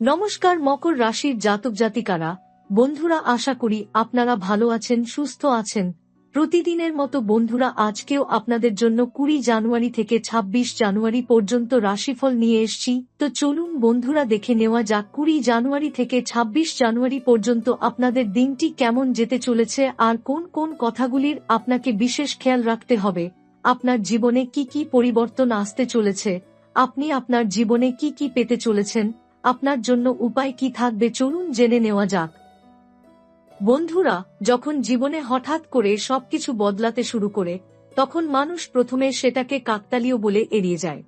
নমস্কার মকর রাশির জাতক জাতিকারা, বন্ধুরা, আশা করি আপনারা ভালো আছেন, সুস্থ আছেন। প্রতিদিনের মতো বন্ধুরা, আজকেও আপনাদের জন্য 20 জানুয়ারি থেকে 26 জানুয়ারি পর্যন্ত রাশিফল নিয়ে এসেছি। তো চলুন বন্ধুরা, দেখে নেওয়া যাক 20 জানুয়ারি থেকে 26 জানুয়ারি পর্যন্ত আপনাদের দিনটি কেমন যেতে চলেছে আর কোন কোন কথাগুলির আপনাকে বিশেষ খেয়াল রাখতে হবে। আপনার জীবনে কি কি পরিবর্তন আসতে চলেছে, আপনি আপনার জীবনে কি কি পেতে চলেছেন, আপনার জন্য উপায় কি থাকবে, চলুন জেনে নেওয়া যাক। বন্ধুরা, যখন জীবনে হঠাৎ করে সবকিছু বদলাতে শুরু করে, তখন মানুষ প্রথমে সেটাকে কাকতালীয় বলে এড়িয়ে যায়।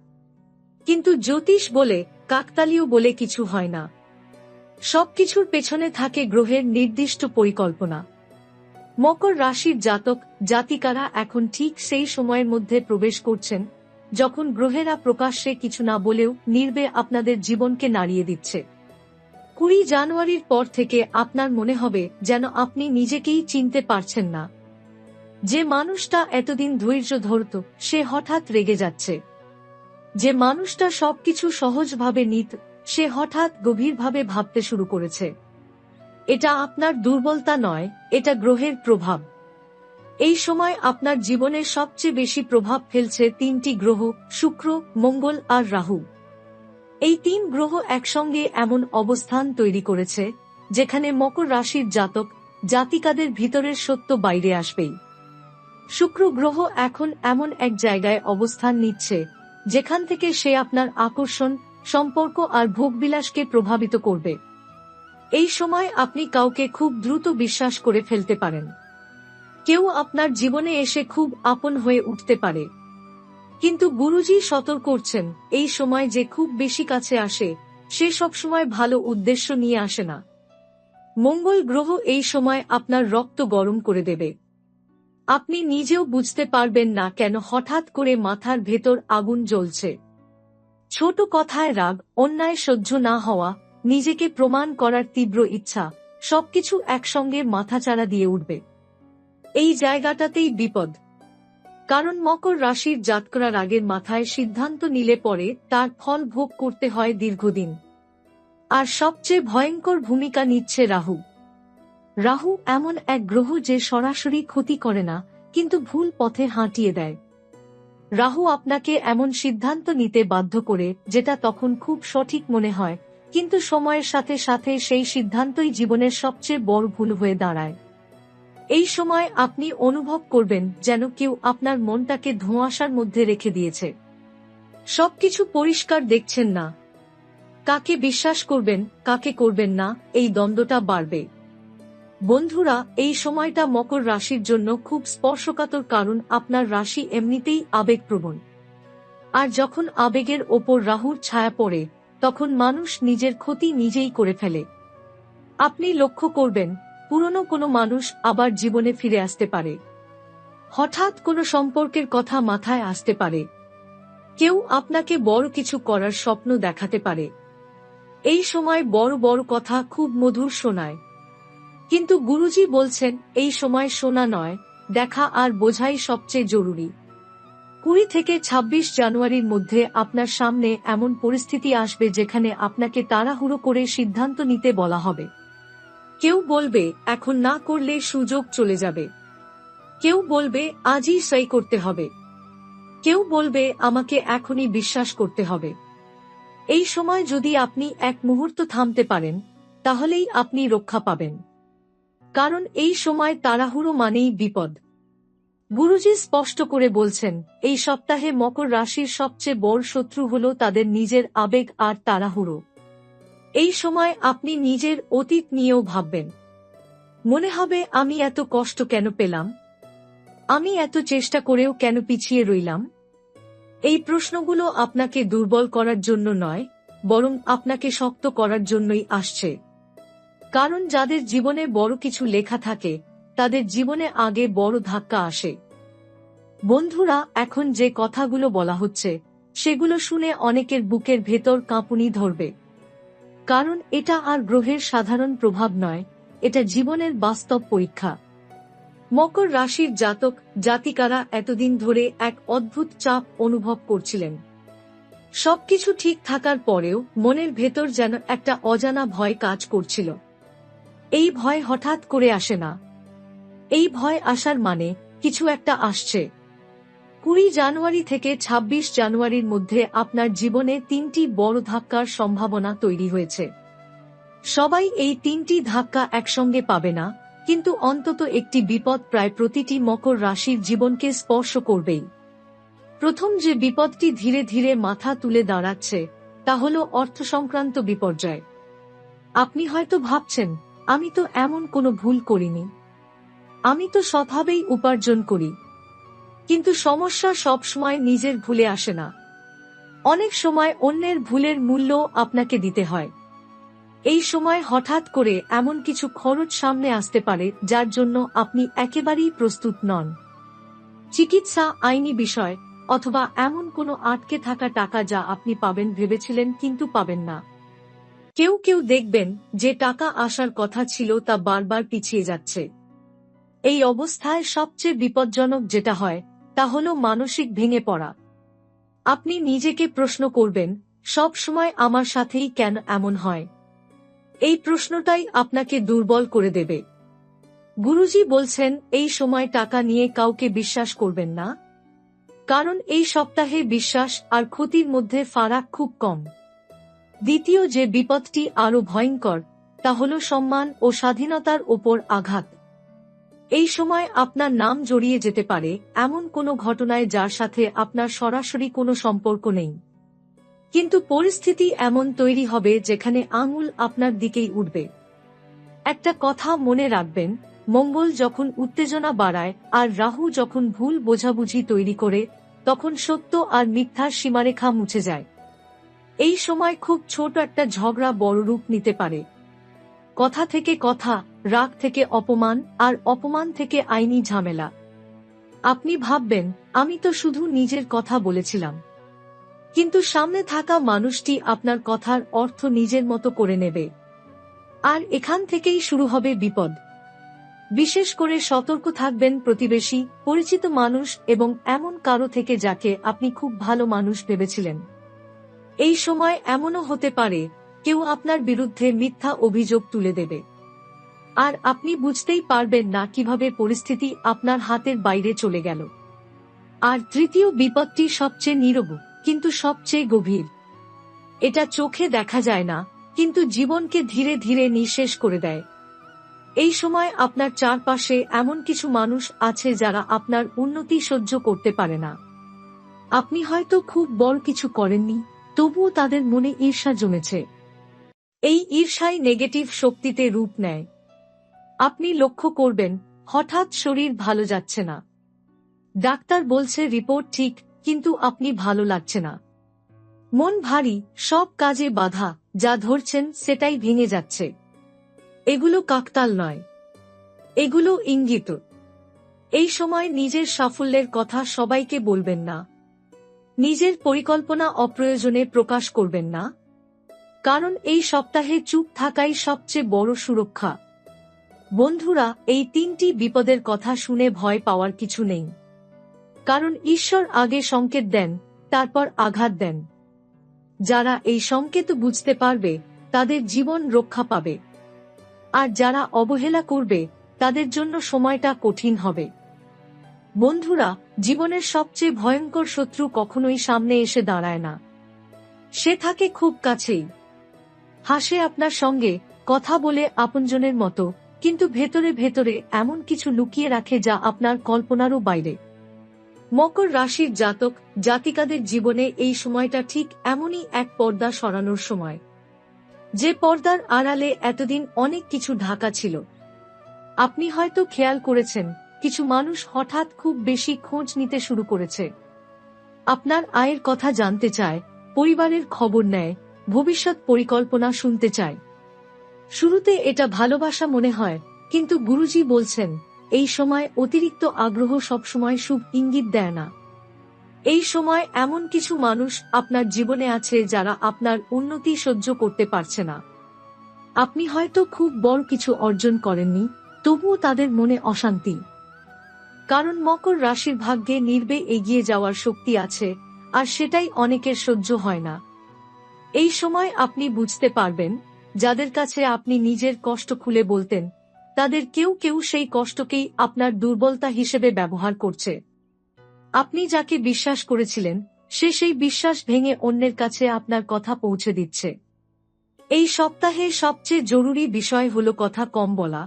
কিন্তু জ্যোতিষ বলে কাকতালীয় বলে কিছু হয় না। সবকিছুর পেছনে থাকে গ্রহের নির্দিষ্ট পরিকল্পনা। মকর রাশির জাতক জাতিকারা এখন ঠিক সেই সময়ের মধ্যে প্রবেশ করছেন যখন গ্রহেরা প্রকাশ্যে কিছু না বলেও নির্বে আপনাদের জীবনকে নাড়িয়ে দিচ্ছে। 20 জানুয়ারির পর থেকে আপনার মনে হবে যেন আপনি নিজেকেই চিনতে পারছেন না। যে মানুষটা এতদিন ধৈর্য ধরত, সে হঠাৎ রেগে যাচ্ছে। যে মানুষটা সবকিছু সহজভাবে নিত, সে হঠাৎ গভীরভাবে ভাবতে শুরু করেছে। এটা আপনার দুর্বলতা নয়, এটা গ্রহের প্রভাব। এই সময় আপনার জীবনে সবচেয়ে বেশি প্রভাব ফেলছে 3টি গ্রহ, শুক্র, মঙ্গল আর রাহু। এই 3 গ্রহ একসঙ্গে এমন অবস্থান তৈরি করেছে যেখানে মকর রাশির জাতক জাতিকাদের ভিতরের সত্য বাইরে আসবেই। শুক্র গ্রহ এখন এমন এক জায়গায় অবস্থান নিচ্ছে যেখান থেকে সে আপনার আকর্ষণ, সম্পর্ক আর ভোগবিলাসকে প্রভাবিত করবে। এই সময় আপনি কাউকে খুব দ্রুত বিশ্বাস করে ফেলতে পারেন। কেউ আপনার জীবনে এসে খুব আপন হয়ে উঠতে পারে। কিন্তু গুরুজি সতর্ক করছেন, এই সময় যে খুব বেশি কাছে আসে সে সবসময় ভালো উদ্দেশ্য নিয়ে আসে না। মঙ্গল গ্রহ এই সময় আপনার রক্ত গরম করে দেবে। আপনি নিজেও বুঝতে পারবেন না কেন হঠাৎ করে মাথার ভেতর আগুন জ্বলছে। ছোট কথায় রাগ, অন্যায় সহ্য না হওয়া, নিজেকে প্রমাণ করার তীব্র ইচ্ছা, সবকিছু একসঙ্গে মাথাচাড়া দিয়ে উঠবে। এই জায়গাটাতেই বিপদ। কারণ মকর রাশির জাতকরা রাগের মাথায় সিদ্ধান্ত নিলে পরে তার ফল ভোগ করতে হয় দীর্ঘদিন। আর সবচেয়ে ভয়ঙ্কর ভূমিকা নিচ্ছে রাহু। রাহু এমন এক গ্রহ যে সরাসরি ক্ষতি করে না, কিন্তু ভুল পথে হাঁটিয়ে দেয়। রাহু আপনাকে এমন সিদ্ধান্ত নিতে বাধ্য করে যেটা তখন খুব সঠিক মনে হয়, কিন্তু সময়ের সাথে সাথে সেই সিদ্ধান্তই জীবনের সবচেয়ে বড় ভুল হয়ে দাঁড়ায়। এই সময় আপনি অনুভব করবেন যেন কেউ আপনার মনটাকে ধোঁয়াশার মধ্যে রেখে দিয়েছে। সবকিছু পরিষ্কার দেখছেন না। কাকে বিশ্বাস করবেন, কাকে করবেন না, এই দ্বন্দ্বটা বাড়বে। বন্ধুরা, এই সময়টা মকর রাশির জন্য খুব স্পর্শকাতর, কারণ আপনার রাশি এমনিতেই আবেগপ্রবণ। আর যখন আবেগের ওপর রাহুর ছায়া পড়ে, তখন মানুষ নিজের ক্ষতি নিজেই করে ফেলে। আপনি লক্ষ্য করবেন, পুরনো কোনো মানুষ আবার জীবনে ফিরে আসতে পারে। হঠাৎ কোনো সম্পর্কের কথা মাথায় আসতে পারে। কেউ আপনাকে বড় কিছু করার স্বপ্ন দেখাতে পারে। এই সময় বড় বড় কথা খুব মধুর শোনায়। কিন্তু গুরুজি বলছেন, এই সময় শোনা নয়, দেখা আর বোঝাই সবচেয়ে জরুরি। 20 থেকে 26 জানুয়ারির মধ্যে আপনার সামনে এমন পরিস্থিতি আসবে যেখানে আপনাকে তাড়াহুড়ো করে সিদ্ধান্ত নিতে বলা হবে। কেউ বলবে, এখন না করলে সুযোগ চলে যাবে। কেউ বলবে, আজই সই করতে হবে। কেউ বলবে, আমাকে এখনই বিশ্বাস করতে হবে। এই সময় যদি আপনি এক মুহূর্ত থামতে পারেন, তাহলেই আপনি রক্ষা পাবেন। কারণ এই সময় তাড়াহুড়ো মানেই বিপদ। গুরুজি স্পষ্ট করে বলছেন, এই সপ্তাহে মকর রাশির সবচেয়ে বড় শত্রু হল তাদের নিজের আবেগ আর তাড়াহুড়ো। এই সময় আপনি নিজের অতীত নিয়েও ভাববেন। মনে হবে, আমি এত কষ্ট কেন পেলাম? আমি এত চেষ্টা করেও কেন পিছিয়ে রইলাম? এই প্রশ্নগুলো আপনাকে দুর্বল করার জন্য নয়, বরং আপনাকে শক্ত করার জন্যই আসছে। কারণ যাদের জীবনে বড় কিছু লেখা থাকে, তাদের জীবনে আগে বড় ধাক্কা আসে। বন্ধুরা, এখন যে কথাগুলো বলা হচ্ছে সেগুলো শুনে অনেকের বুকের ভেতর কাঁপুনি ধরবে। কারণ এটা আর গ্রহের সাধারণ প্রভাব নয়, এটা জীবনের বাস্তব পরীক্ষা। মকর রাশির জাতক জাতিকারা এতদিন ধরে এক অদ্ভুত চাপ অনুভব করছিলেন। সবকিছু ঠিক থাকার পরেও মনের ভেতর যেন একটা অজানা ভয় কাজ করছিল। এই ভয় হঠাৎ করে আসে না। এই ভয় আসার মানে কিছু একটা আসছে। 20 জানুয়ারি থেকে 26 জানুয়ারির মধ্যে আপনার জীবনে 3টি বড় ধাক্কার সম্ভাবনা তৈরি হয়েছে। সবাই এই 3টি ধাক্কা একসঙ্গে পাবে না, কিন্তু অন্তত একটি বিপদ প্রায় প্রতিটি মকর রাশির জীবনকে স্পর্শ করবেই। প্রথম যে বিপদটি ধীরে ধীরে মাথা তুলে দাঁড়াচ্ছে তা হল অর্থ সংক্রান্ত বিপর্যয়। আপনি হয়তো ভাবছেন, আমি তো এমন কোনো ভুল করিনি, আমি তো সৎভাবেই উপার্জন করি। কিন্তু সমস্যা সবসময় নিজের ভুলে আসে না। অনেক সময় অন্যের ভুলের মূল্য আপনাকে দিতে হয়। এই সময় হঠাৎ করে এমন কিছু খরচ সামনে আসতে পারে যার জন্য আপনি একেবারেই প্রস্তুত নন। চিকিৎসা, আইনি বিষয়, অথবা এমন কোনো আটকে থাকা টাকা যা আপনি পাবেন ভেবেছিলেন কিন্তু পাবেন না। কেউ কেউ দেখবেন যে টাকা আসার কথা ছিল তা বারবার পিছিয়ে যাচ্ছে। এই অবস্থায় সবচেয়ে বিপজ্জনক যেটা হয় তা হল মানসিক ভেঙে পড়া। আপনি নিজেকে প্রশ্ন করবেন, সব সময় আমার সাথেই কেন এমন হয়? এই প্রশ্নটাই আপনাকে দুর্বল করে দেবে। গুরুজি বলছেন এই সময় টাকা নিয়ে কাউকে বিশ্বাস করবেন না, কারণ এই সপ্তাহে বিশ্বাস আর ক্ষতির মধ্যে ফারাক খুব কম। দ্বিতীয় যে বিপদটি আরো ভয়ঙ্কর তা হল সম্মান ও স্বাধীনতার ওপর আঘাত। এই সময় আপনার নাম জড়িয়ে যেতে পারে এমন কোনো ঘটনায় যার সাথে আপনার সরাসরি কোনো সম্পর্ক নেই, কিন্তু পরিস্থিতি এমন তৈরি হবে যেখানে আঙুল আপনার দিকেই উঠবে। একটা কথা মনে রাখবেন, মঙ্গল যখন উত্তেজনা বাড়ায় আর রাহু যখন ভুল বোঝাবুঝি তৈরি করে, তখন সত্য আর মিথ্যার সীমারেখা মুছে যায়। এই সময় খুব ছোট একটা ঝগড়া বড় রূপ নিতে পারে। কথা থেকে কথা, রাগ থেকে অপমান, আর অপমান থেকে আইনি ঝামেলা। আপনি ভাববেন, আমি তো শুধু নিজের কথা বলেছিলাম, কিন্তু সামনে থাকা মানুষটি আপনার কথার অর্থ নিজের মতো করে নেবে। আর এখান থেকেই শুরু হবে বিপদ। বিশেষ করে সতর্ক থাকবেন প্রতিবেশী, পরিচিত মানুষ এবং এমন কারো থেকে যাকে আপনি খুব ভালো মানুষ ভেবেছিলেন। এই সময় এমনও হতে পারে কেউ আপনার বিরুদ্ধে মিথ্যা অভিযোগ তুলে দেবে, আর আপনি বুঝতেই পারবেন না কিভাবে পরিস্থিতি আপনার হাতের বাইরে চলে গেল। আর তৃতীয় বিপদটি সবচেয়ে নীরব কিন্তু সবচেয়ে গভীর। এটা চোখে দেখা যায় না, কিন্তু জীবনকে ধীরে ধীরে নিঃশেষ করে দেয়। এই সময় আপনার চারপাশে এমন কিছু মানুষ আছে যারা আপনার উন্নতি সহ্য করতে পারে না। আপনি হয়তো খুব বড় কিছু করেননি, তবুও তাদের মনে ঈর্ষা জমেছে। এই ঈর্ষাই নেগেটিভ শক্তিতে রূপ নেয়। আপনি লক্ষ্য করবেন, হঠাৎ শরীর ভালো যাচ্ছে না, ডাক্তার বলছে রিপোর্ট ঠিক, কিন্তু আপনি ভালো লাগছে না। মন ভারী, সব কাজে বাধা, যা ধরছেন সেটাই ভেঙে যাচ্ছে। এগুলো কাকতাল নয়, এগুলো ইঙ্গিত। এই সময় নিজের সাফল্যের কথা সবাইকে বলবেন না। নিজের পরিকল্পনা অপ্রয়োজনে প্রকাশ করবেন না, কারণ এই সপ্তাহে চুপ থাকাই সবচেয়ে বড় সুরক্ষা। বন্ধুরা, এই 3টি বিপদের কথা শুনে ভয় পাওয়ার কিছু নেই, কারণ ঈশ্বর আগে সংকেত দেন, তারপর আঘাত দেন। যারা এই সংকেত বুঝতে পারবে তাদের জীবন রক্ষা পাবে, আর যারা অবহেলা করবে তাদের জন্য সময়টা কঠিন হবে। বন্ধুরা, জীবনের সবচেয়ে ভয়ঙ্কর শত্রু কখনোই সামনে এসে দাঁড়ায় না, সে থাকে খুব কাছেই। হাসে আপনার সঙ্গে, কথা বলে আপনজনের মতো, কিন্তু ভেতরে ভেতরে এমন কিছু লুকিয়ে রাখে যা আপনার কল্পনারও বাইরে। মকর রাশির জাতক জাতিকাদের জীবনে এই সময়টা ঠিক এমনই এক পর্দা সরানোর সময়, যে পর্দার আড়ালে এতদিন অনেক কিছু ঢাকা ছিল। আপনি হয়তো খেয়াল করেছেন, কিছু মানুষ হঠাৎ খুব বেশি খোঁজ নিতে শুরু করেছে। আপনার আয়ের কথা জানতে চায়, পরিবারের খবর নেয়, ভবিষ্যৎ পরিকল্পনা শুনতে চায়। শুরুতে এটা ভালোবাসা মনে হয়, কিন্তু গুরুজি বলছেন এই সময় অতিরিক্ত আগ্রহ সবসময় শুভ ইঙ্গিত দেয় না। এই সময় এমন কিছু মানুষ আপনার জীবনে আছে যারা আপনার উন্নতি সহ্য করতে পারছে না। আপনি হয়তো খুব বড় কিছু অর্জন করেননি, তবুও তাদের মনে অশান্তি। কারণ মকর রাশির ভাগ্যে নির্বে এগিয়ে যাওয়ার শক্তি আছে, আর সেটাই অনেকের সহ্য হয় না। এই সময় আপনি বুঝতে পারবেন, যাদের কাছে আপনি নিজের কষ্ট খুলে বলতেন, তাদের কেউ কেউ সেই কষ্টকেই আপনার দুর্বলতা হিসেবে ব্যবহার করছে। আপনি যাকে বিশ্বাস করেছিলেন, সে সেই বিশ্বাস ভেঙে অন্যের কাছে আপনার কথা পৌঁছে দিচ্ছে। এই সপ্তাহের সবচেয়ে জরুরি বিষয় হল কথা কম বলা।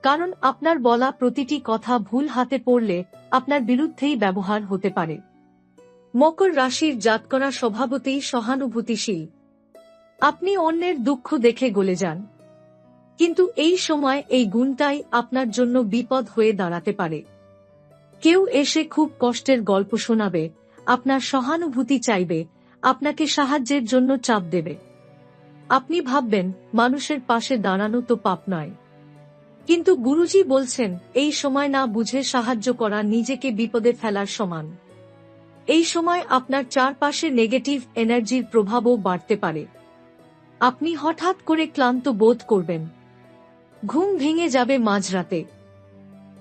কারণ আপনার বলা প্রতিটি কথা ভুল হাতে পড়লে আপনার বিরুদ্ধেই ব্যবহার হতে পারে। মকর রাশির জাতকরা স্বভাবতই সহানুভূতিশীল। আপনি অন্যের দুঃখ দেখে গলে যান, কিন্তু এই সময় এই গুণটাই আপনার জন্য বিপদ হয়ে দাঁড়াতে পারে। কেউ এসে খুব কষ্টের গল্প শোনাবে, আপনার সহানুভূতি চাইবে, আপনাকে সাহায্যের জন্য চাপ দেবে। আপনি ভাববেন, মানুষের পাশে দাঁড়ানো তো পাপ নয়। কিন্তু গুরুজি বলছেন, এই সময় না বুঝে সাহায্য করা নিজেকে বিপদে ফেলার সমান। এই সময় আপনার চারপাশে নেগেটিভ এনার্জির প্রভাবও বাড়তে পারে। আপনি হঠাৎ করে ক্লান্ত বোধ করবেন, ঘুম ভেঙে যাবে মাঝরাতে,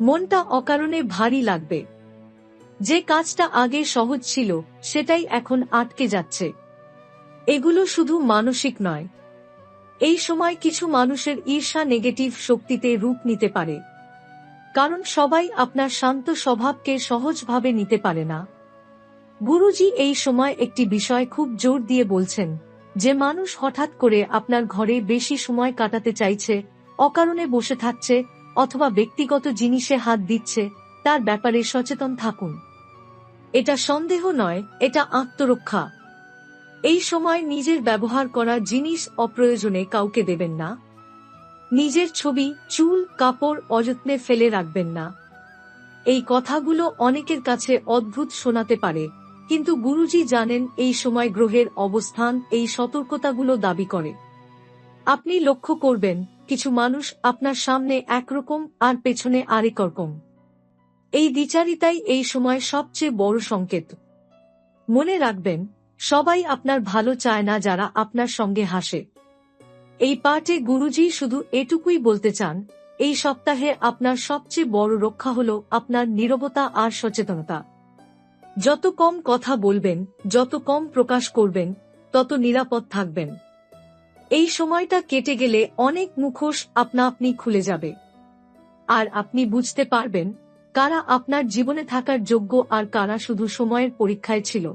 মনটা অকারণে ভারী লাগবে। যে কাজটা আগে সহজ ছিল সেটাই এখন আটকে যাচ্ছে। এগুলো শুধু মানসিক নয়। এই সময় কিছু মানুষের ঈর্ষা নেগেটিভ শক্তিতে রূপ নিতে পারে, কারণ সবাই আপনার শান্ত স্বভাবকে সহজভাবে নিতে পারে না। গুরুজি এই সময় একটি বিষয় খুব জোর দিয়ে বলছেন, যে মানুষ হঠাৎ করে আপনার ঘরে বেশি সময় কাটাতে চাইছে, অকারণে বসে থাকছে, অথবা ব্যক্তিগত জিনিসে হাত দিচ্ছে, তার ব্যাপারে সচেতন থাকুন। এটা সন্দেহ নয়, এটা আত্মরক্ষা। এই সময় নিজের ব্যবহার করা জিনিস অপ্রয়োজনে কাউকে দেবেন না। নিজের ছবি, চুল, কাপড় অযত্নে ফেলে রাখবেন না। এই কথাগুলো অনেকের কাছে অদ্ভুত শোনাতে পারে, কিন্তু গুরুজি জানেন এই সময় গ্রহের অবস্থান এই সতর্কতাগুলো দাবি করে। আপনি লক্ষ্য করবেন, কিছু মানুষ আপনার সামনে একরকম আর পেছনে আরেক রকম। এই দ্বিচারিতাই এই সময় সবচেয়ে বড় সংকেত। মনে রাখবেন, সবাই আপনার ভালো চায় না যারা আপনার সঙ্গে হাসে। এই পাঠে গুরুজি শুধু এটুকুই বলতে চান, এই সপ্তাহে আপনার সবচেয়ে বড় রক্ষা হল আপনার নীরবতা আর সচেতনতা। যত কম কথা বলবেন, যত কম প্রকাশ করবেন, তত নিরাপদ থাকবেন। এই সময়টা কেটে গেলে অনেক মুখোশ আপনা আপনি খুলে যাবে, আর আপনি বুঝতে পারবেন কারা আপনার জীবনে থাকার যোগ্য আর কারা শুধু সময়ের পরীক্ষায় ছিল।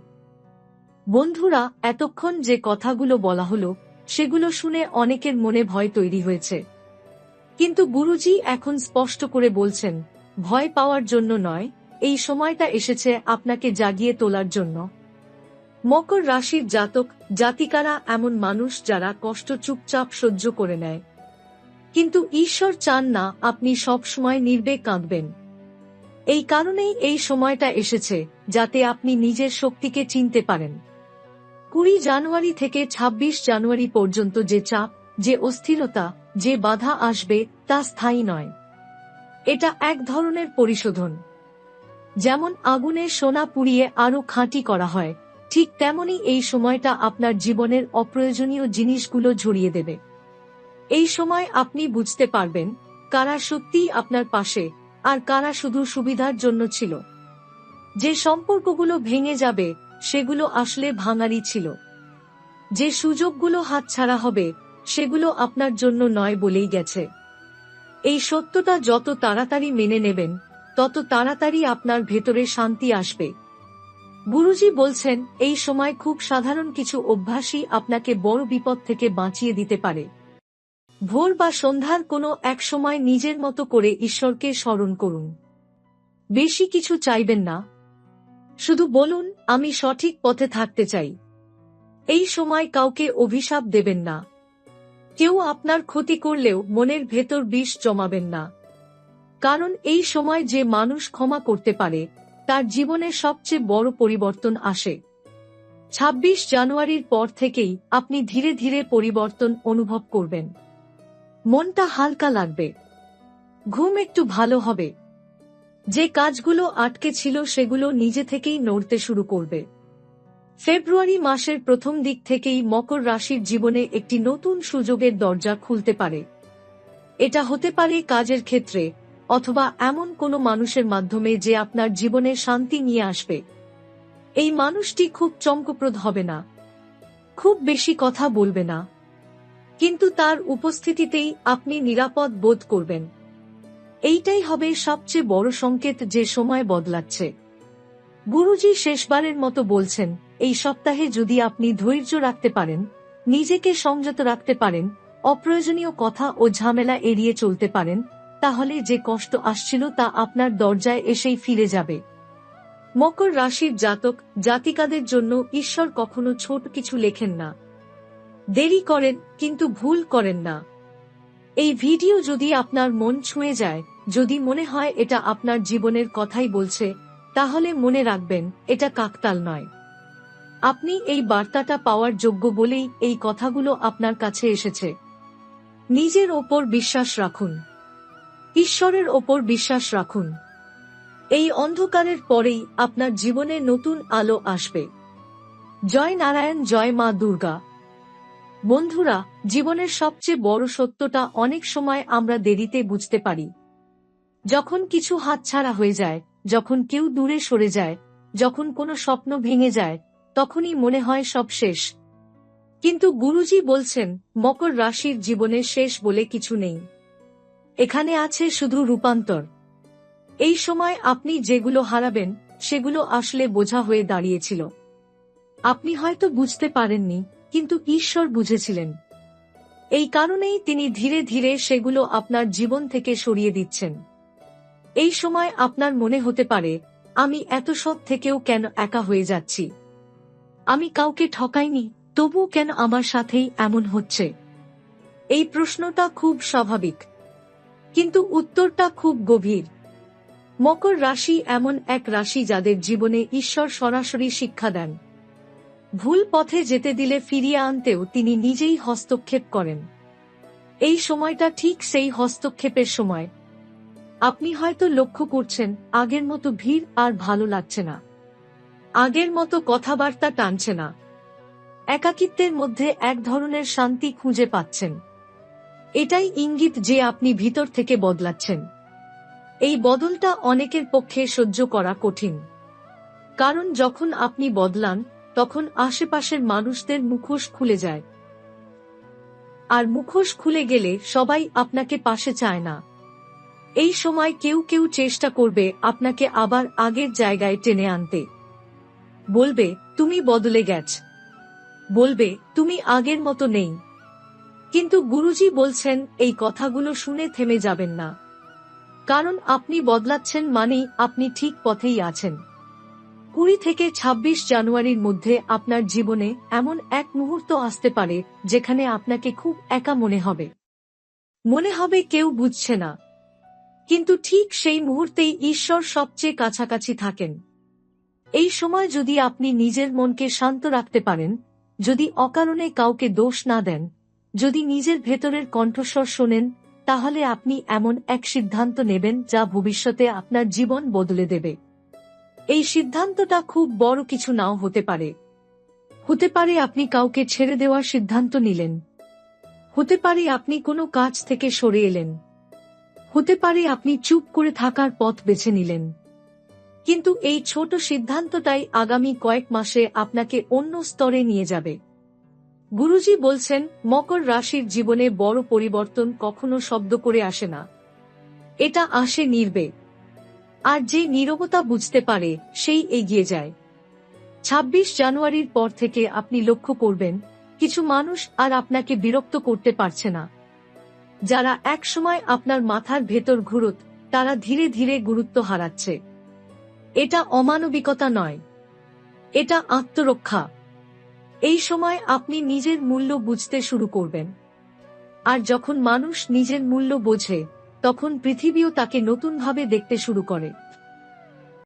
বন্ধুরা, এতক্ষণ যে কথাগুলো বলা হলো, সেগুলো শুনে অনেকের মনে ভয় তৈরি হয়েছে। কিন্তু গুরুজি এখন স্পষ্ট করে বলছেন, ভয় পাওয়ার জন্য নয়, এই সময়টা এসেছে আপনাকে জাগিয়ে তোলার জন্য। মকর রাশির জাতক জাতিকারা এমন মানুষ যারা কষ্ট চুপচাপ সহ্য করে নেয়। কিন্তু ঈশ্বর চান না আপনি সব সময় নির্বেক কাঁদবেন। এই কারণেই এই সময়টা এসেছে, যাতে আপনি নিজের শক্তিকে চিনতে পারেন। 20 জানুয়ারি থেকে 26 জানুয়ারি পর্যন্ত যে চাপ, যে অস্থিরতা, যে বাধা আসবে, তা স্থায়ী নয়। এটা এক ধরনের পরিশোধন। যেমন আগুনে সোনা পুড়িয়ে আরো খাঁটি করা হয়, ঠিক তেমনি এই সময়টা আপনার জীবনের অপ্রয়োজনীয় জিনিসগুলো ঝরিয়ে দেবে। এই সময় আপনি বুঝতে পারবেন কারা সত্যিই আপনার পাশে, আর কারা শুধু সুবিধার জন্য ছিল। যে সম্পর্কগুলো ভেঙে যাবে, সেগুলো আসলে ভাঙারই ছিল। যে সুযোগগুলো হাতছাড়া হবে, সেগুলো আপনার জন্য নয় বলেই গেছে। এই সত্যটা যত তাড়াতাড়ি মেনে নেবেন, তত তাড়াতাড়ি আপনার ভেতরে শান্তি আসবে। গুরুজি বলছেন, এই সময় খুব সাধারণ কিছু অভ্যাসই আপনাকে বড় বিপদ থেকে বাঁচিয়ে দিতে পারে। ভোর বা সন্ধ্যার কোনো এক সময় নিজের মতো করে ঈশ্বরকে স্মরণ করুন। বেশি কিছু চাইবেন না, শুধু বলুন, আমি সঠিক পথে থাকতে চাই। এই সময় কাউকে অভিশাপ দেবেন না। কেউ আপনার ক্ষতি করলেও মনের ভেতর বিষ জমাবেন না। কারণ এই সময় যে মানুষ ক্ষমা করতে পারে, তার জীবনে সবচেয়ে বড় পরিবর্তন আসে। 26 জানুয়ারির পর থেকেই আপনি ধীরে ধীরে পরিবর্তন অনুভব করবেন। মনটা হালকা লাগবে, ঘুম একটু ভালো হবে, যে কাজগুলো আটকে ছিল সেগুলো নিজে থেকেই নড়তে শুরু করবে। ফেব্রুয়ারি মাসের প্রথম দিক থেকেই মকর রাশির জীবনে একটি নতুন সুযোগের দরজা খুলতে পারে। এটা হতে পারে কাজের ক্ষেত্রে, অথবা এমন কোনো মানুষের মাধ্যমে যে আপনার জীবনে শান্তি নিয়ে আসবে। এই মানুষটি খুব চমকপ্রদ হবে না, খুব বেশি কথা বলবে না, কিন্তু তার উপস্থিতিতেই আপনি নিরাপদ বোধ করবেন। এইটাই হবে সবচেয়ে বড় সংকেত যে সময় বদলাচ্ছে। গুরুজি শেষবারের মতো বলছেন, এই সপ্তাহে যদি আপনি ধৈর্য রাখতে পারেন, নিজেকে সংযত রাখতে পারেন, অপ্রয়োজনীয় কথা ও ঝামেলা এড়িয়ে চলতে পারেন, তাহলে যে কষ্ট আসছিল তা আপনার দরজায় এসেই ফিরে যাবে। মকর রাশির জাতক জাতিকাদের জন্য ঈশ্বর কখনো ছোট কিছু লেখেন না। দেরি করেন কিন্তু ভুল করেন না। এই ভিডিও যদি আপনার মন ছুঁয়ে যায়, যদি মনে হয় এটা আপনার জীবনের কথাই বলছে, তাহলে মনে রাখবেন এটা কাকতাল নয়। আপনি এই বার্তাটা পাওয়ার যোগ্য বলেই এই কথাগুলো আপনার কাছে এসেছে। নিজের ওপর বিশ্বাস রাখুন, ঈশ্বরের ওপর বিশ্বাস রাখুন। এই অন্ধকারের পরেই আপনার জীবনে নতুন আলো আসবে। জয় নারায়ণ, জয় মা দুর্গা। বন্ধুরা, জীবনের সবচেয়ে বড় সত্যটা অনেক সময় আমরা দেরিতে বুঝতে পারি। যখন কিছু হাতছাড়া হয়ে যায়, যখন কেউ দূরে সরে যায়, যখন কোনো স্বপ্ন ভেঙে যায়, তখনই মনে হয় সব শেষ। কিন্তু গুরুজি বলছেন, মকর রাশির জীবনে শেষ বলে কিছু নেই। এখানে আছে শুধু রূপান্তর। এই সময় আপনি যেগুলো হারাবেন, সেগুলো আসলে বোঝা হয়ে দাঁড়িয়েছিল। আপনি হয়তো বুঝতে পারেননি, কিন্তু ঈশ্বর বুঝেছিলেন। এই কারণেই তিনি ধীরে ধীরে সেগুলো আপনার জীবন থেকে সরিয়ে দিচ্ছেন। এই সময় আপনার মনে হতে পারে, আমি এত সৎ থেকেও কেন একা হয়ে যাচ্ছি? আমি কাউকে ঠকাইনি, তবুও কেন আমার সাথেই এমন হচ্ছে? এই প্রশ্নটা খুব স্বাভাবিক, কিন্তু উত্তরটা খুব গভীর। মকর রাশি এমন এক রাশি যাদের জীবনে ঈশ্বর সরাসরি শিক্ষা দেন। ভুল পথে যেতে দিলে ফিরিয়ে আনতেও তিনি নিজেই হস্তক্ষেপ করেন। এই সময়টা ঠিক সেই হস্তক্ষেপের সময়। আপনি হয়তো লক্ষ্য করছেন, আগের মতো ভিড় আর ভালো লাগছে না, আগের মতো কথাবার্তা টানছে না, একাকিত্বের মধ্যে এক ধরনের শান্তি খুঁজে পাচ্ছেন। এটাই ইঙ্গিত যে আপনি ভিতর থেকে বদলাচ্ছেন। এই বদলটা অনেকের পক্ষে সহ্য করা কঠিন, কারণ যখন আপনি বদলান, তখন আশেপাশের মানুষদের মুখোশ খুলে যায়। আর মুখোশ খুলে গেলে সবাই আপনাকে পাশে চায় না। এই সময় কেউ কেউ চেষ্টা করবে আপনাকে আবার আগের জায়গায় টেনে আনতে। বলবে, তুমি বদলে গেছ, বলবে তুমি আগের মতো নেই। কিন্তু গুরুজি বলছেন, এই কথাগুলো শুনে থেমে যাবেন না, কারণ আপনি বদলাচ্ছেন মানেই আপনি ঠিক পথেই আছেন। 20 থেকে 26 জানুয়ারির মধ্যে আপনার জীবনে এমন এক মুহূর্ত আসতে পারে যেখানে আপনাকে খুব একা মনে হবে। মনে হবে কেউ বুঝছে না, কিন্তু ঠিক সেই মুহূর্তেই ঈশ্বর সবচেয়ে কাছাকাছি থাকেন। এই সময় যদি আপনি নিজের মনকে শান্ত রাখতে পারেন, যদি অকারণে কাউকে দোষ না দেন, যদি নিজের ভেতরের কণ্ঠস্বর শোনেন, তাহলে আপনি এমন এক সিদ্ধান্ত নেবেন যা ভবিষ্যতে আপনার জীবন বদলে দেবে। এই সিদ্ধান্তটা খুব বড় কিছু নাও হতে পারে। হতে পারে আপনি কাউকে ছেড়ে দেওয়ার সিদ্ধান্ত নিলেন, হতে পারে আপনি কোনো কাজ থেকে সরে এলেন, হতে পারে আপনি চুপ করে থাকার পথ বেছে নিলেন। কিন্তু এই ছোট সিদ্ধান্তটাই আগামী কয়েক মাসে আপনাকে অন্য স্তরে নিয়ে যাবে। গুরুজি বলছেন, মকর রাশির জীবনে বড় পরিবর্তন কখনো শব্দ করে আসে না, এটা আসে নির্বে। আর যে নীরবতা বুঝতে পারে, সেই এগিয়ে যায়। 26 জানুয়ারির পর থেকে আপনি লক্ষ্য করবেন, কিছু মানুষ আর আপনাকে বিরক্ত করতে পারছে না। যারা একসময় আপনার মাথার ভেতর ঘুরত, তারা ধীরে ধীরে গুরুত্ব হারাচ্ছে। এটা অমানবিকতা নয়, এটা আত্মরক্ষা। এই সময় আপনি নিজের মূল্য বুঝতে শুরু করবেন। আর যখন মানুষ নিজের মূল্য বোঝে, তখন পৃথিবীও তাকে নতুনভাবে দেখতে শুরু করে।